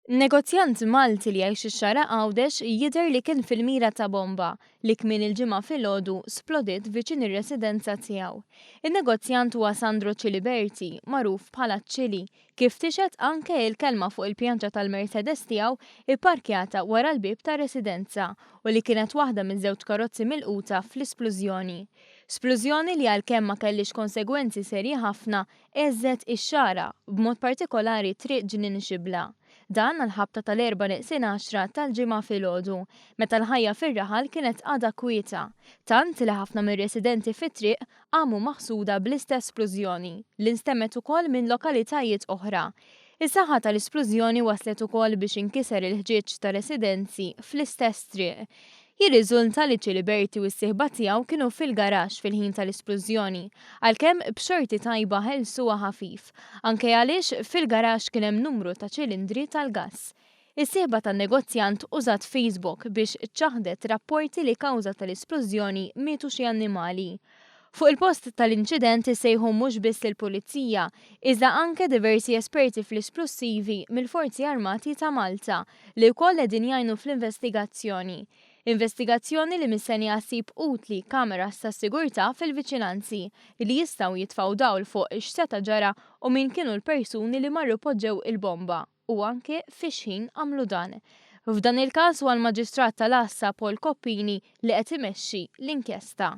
Negozjant Malti li jgħix ix-xara Għawdex jidher li kien fil-mira ta' bomba li kmien il-ġimgħa filgħodu splodiet viċin ir-residenza tiegħu. In-negozjant huwa Sandro Ciliberti, magħruf bħala Chili, kif tixet anke il-kelma fuq il-pjanċa tal-Mercedes tiegħu ipparkjata wara l-bib ta' residenza u li kienet waħda minn żewġ karozzi milquta fl-isplużjoni. Splużjoni li għalkemm ma kellix konsegwenzi serji ħafna eżżet ix-xara b'mod partikolari triq Ġnien Xibla. Dan għal-ħabta tal-4:10 tal-ġimgħa filgħodu, meta l-ħajja fir-raħal kienet għadha kwieta, tant li ħafna mir-residenti fit-triq qamu maħsuda bl-istess splużjoni li nstemmet ukoll minn lokalitajiet oħra. Is-saħħa tal-isplużjoni waslet ukoll biex inkiser il-ħġieġ ta' residenzi fl-istess triq. Jirriżulta li Ciliberti u s-sieħba tiegħu kienu fil-garaxx fil-ħin tal-isplużjoni, għalkemm b'xorti tajba ħelsuha ħafif, anke għaliex fil-garaxx kien hemm numru ta' ċilindri tal-gass. Is-sieħba tan-negozjant użat Facebook biex ċaħdet rapporti li kawża tal-isplużjoni mietu xi annimali. Fuq il-post tal-inċident isejħu mhux biss il-Pulizija, iżda anke diversi esperti fl-isplussivi mill-Forzi Armati ta' Malta li wkoll qegħdin jgħinu fl-investigazzjoni. Investigazzjoni li mistennija ssib utli kameras ta' sigurtà fil-viċinanzi li jistgħu jitfgħu dawl fuq x'seta' ġara u min kienu l-persuni li marru poġġew il-bomba u anke fix-ħin għamlu dan. F'dan il-każ huwa l-Maġistrat tal-Assa Paul Koppini li qed imexxi l-inkjesta.